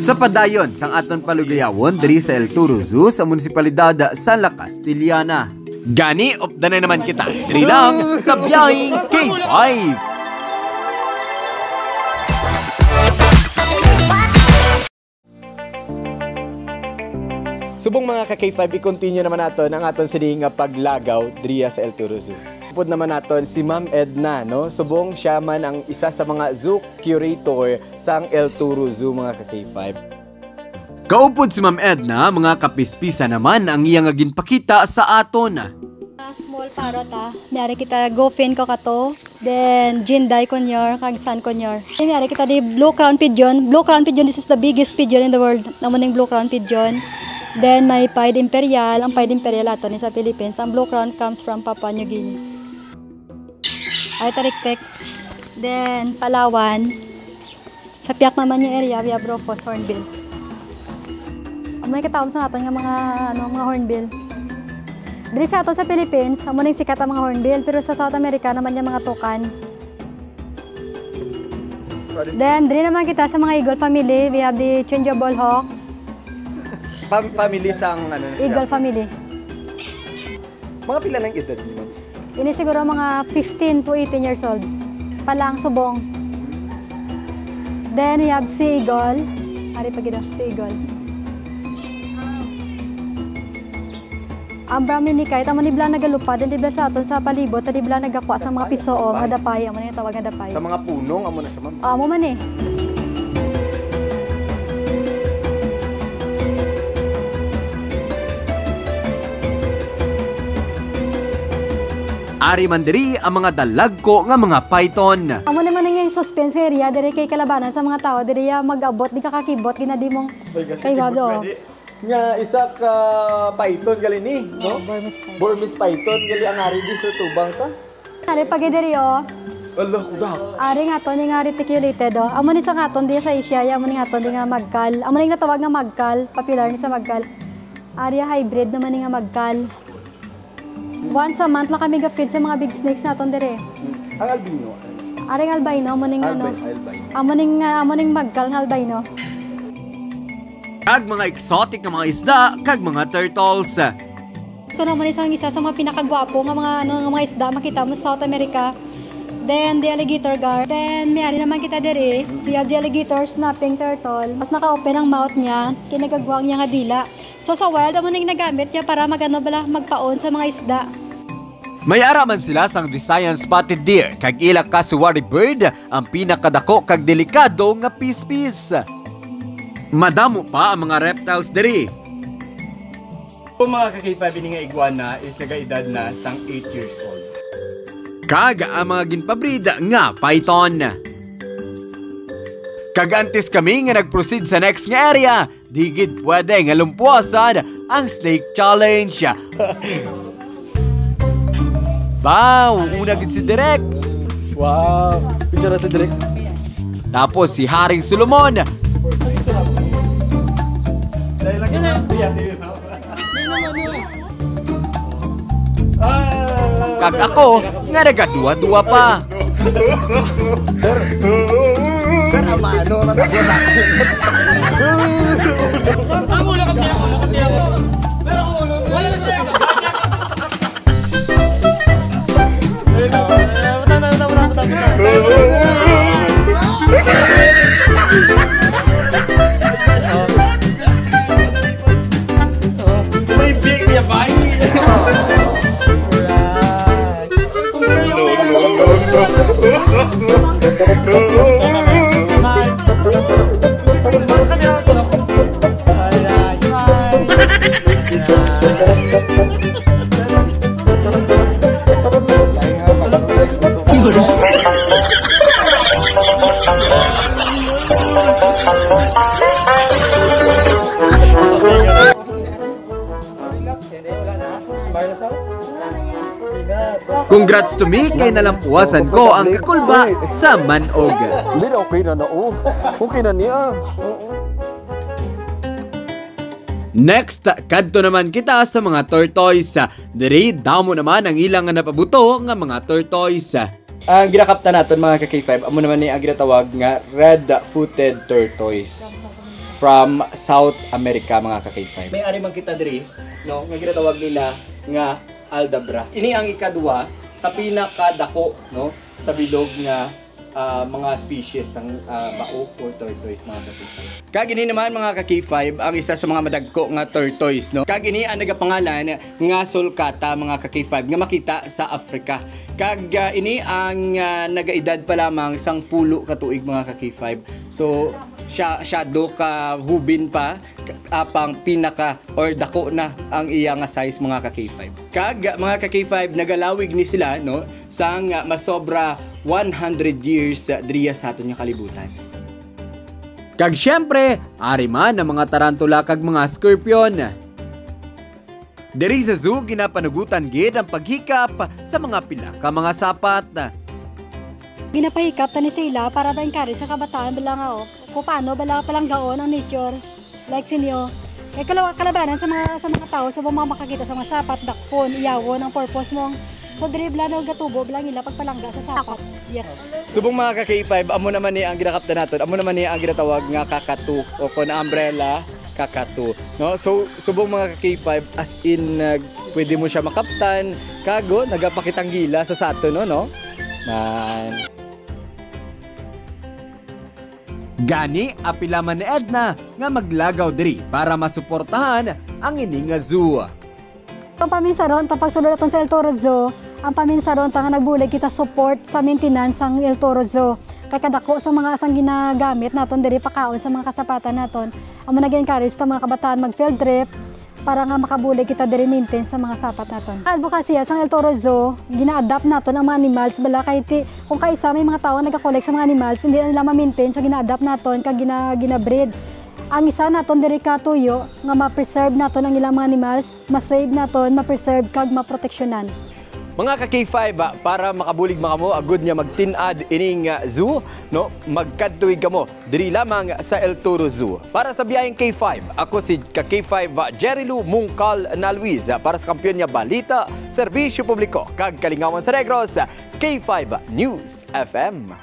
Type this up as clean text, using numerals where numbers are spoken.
Sa padayon sang aton palugayawon diri sa El Toro Zoo sa munisipalidad sa La Castellana. Gani opdan na naman kita. Diri lang sa biyaheng K5. Subong mga ka-K5, i-continue naman natin ang aton sining paglagaw diri sa El Toro Zoo. Pud naman naton si Ma'am Edna, no? Subong siya man ang isa sa mga zoo curator sa El Toro Zoo, mga ka-K5. Kaupod si Ma'am Edna, mga kapispisa naman ang iyang ginpakita sa aton. Small parrot Mayari kita gofin ko kato. Then Jinday konyor, kag San konyor. Mayari kita di blue crown pigeon. Blue crown pigeon, this is the biggest pigeon in the world. Namuning blue crown pigeon. Then may pied imperial. Ang pied imperial ato ni sa Philippines. Ang blue crown comes from Papua New Guinea. Ay tariktek. Then Palawan. Sa piyak naman yung area, we have Rufous hornbill. May katawag sa aton nga mga hornbill. Diri sa ato sa Philippines, amo ning sikat ang mga hornbill, pero sa South America naman yung mga tukan. Then diri naman kita sa mga eagle family, we have the changeable hawk. Family sang Eagle family. Mga pila ng edad ni Ma'am? Ini siguro mga 15 to 18 years old. Palang subong. Then we have sea eagle. Ari pa gid sea eagle. Ang Brahminicay, tamo ni bla nagalupad, di bla sa aton sa palibot, di bla nagakwa sa mga pisoong, nga dapay, amo na yung tawag nga dapay. Sa mga punong, amo na siya, Ma'am? Amo man eh. Ari man diri ang mga dalagko nga mga python. Amo naman yung suspense area, diri kay kalabanan sa mga tao, diri magabot, di kakakibot, ginadi mong kay gado. Nga isa ka python gali ni, no? Burmese python gali ang ari di sa tubang ka. Ari pagidiri Allah kuda. Ari nga to ni nga reticulated Amo ni sa ngaton di sa Asia, amo ni nga to di nga magkal. Amo ni nga tawag nga magkal, popular ni sa magkal. Ari hybrid naman ni nga magkal. Once a month lang kami ga-feed sa mga big snakes naton dire. Ang albino. Ari ang albino amo ning ano. Amo ning magkal nga albino. Kag mga exotic na mga isda, kag mga turtles. Ito naman isang isa sa mga pinakagwapo nga mga isda makita mo sa South America. Then the alligator gar. Then may ari naman kita diri. We have the alligator snapping turtle. Mas naka-open ang mouth niya, kinagagwang niya nga dila. So sa wild amo ning nagamit niya para magpaon sa mga isda. May araman sila sang Visayan spotted deer, kag ila kasuwari bird, ang pinakadako kag delikado nga pispis. Madamo pa ang mga reptiles diri. Kung mga ka-K5 nga iguana is nagaedad na sang 8 years old. Kag ang mga ginpabrid nga python. Kag antes kami nga nag-proceed sa next nga area, digid pwede nga lumpuasan ang snake challenge. Wow, una gid si Direk. Wow, picture na si Direk. Tapos si Haring Solomon. Kag ako nga nagaduwa-duwa pa. Sir, amano na ako na. Amo na kami ako. Sir, ako ulo. Wala na siya. May big niya ba? Congrats to me kay nalampuasan ko ang kakulba sa manog. Hindi na okay na Okay na niya. Next, kadto naman kita sa mga tortoise. Diri damo naman ang ilang napabuto nga mga tortoise. ang ginakapta naton mga ka-K5, amo naman ni ang ginatawag nga red-footed tortoise from South America mga ka-K5. May ari man kita diri, no, nga ginatawag nila nga Aldabra. Ini ang ikadua sa pinakadako, no, sa bilog nga mga species ng bao or tortoise mga ka-K5. Kag ini naman mga ka-K5 ang isa sa mga madagko nga tortoise, no. Kag ini ang nagapangalan nga sulcata mga ka-K5 nga makita sa Africa. Kag ini ang nagaedad pa lamang 10 ka tuig mga ka-K5. So siya do ka hubin pa apang pinaka or dako na ang iya nga size mga ka-K5. Kag mga ka-K5 nagalawig ni sila, no, sang masobra 100 years driya sa aton nga kalibutan. Kag syempre, ari man ang mga tarantula kag mga scorpion. Diri sa zoo ginapanugutan gid ang paghikap sa mga pila ka mga sapat. Ginapahikap tani sila para ma-encourage sa kabataan bilang kung paano bala palang gaon ang nature like sinyo. Kay kalabanan sa mga tao sa mga makakita sa mga sapat dakpon iyawon ang purpose mong so diri bla daw gatubo bla nila pagpalangga sa sapat. Yes. Subong mga ka-K5, amo naman ni ang ginakapta naton. Amo naman ni ang ginatawag nga kakatu o kon umbrella kakatu, no? So subong mga ka-K5 as in pwede mo siya makaptan kago nagapakitang gila sa sato no. Man. Gani apila man ni Edna nga maglagaw diri para masuportahan ang ini nga zoo. Ang paminsaron tapos sulod naton sa El Toro Zoo, ang paminsaron nga nagbulig kita support sa maintenance sang El Toro Zoo. Kay kadako sa mga asang ginagamit naton diri pakaon sa mga kasapatan naton. Amo nag-encourage ta mga kabataan mag field trip para nga makabulig kita diri maintain sa mga sapat naton. Advocacy sa El Toro Zoo, gina-adapt naton ang mga animals bala kay kung kaisa may mga tawo nagakolek sa mga animals, hindi na nila ma-maintain so gina-adapt naton kag gina-breed. Ang isa naton diri ka tuyo nga ma-preserve naton ang ilang mga animals, ma-save naton, ma-preserve kag ma-proteksyonan. Mga ka-K5, para makabulig makamo agud nga magtin-ad ining zoo, no, magkadtuig kamo diri lamang sa El Toro Zoo. Para sa biyayeng K5, ako si ka-K5 Jerry Lou Mungkal na Luis para sa kampiyon nga balita, serbisyo publiko kag kalingawan sa Negros, K5 News FM.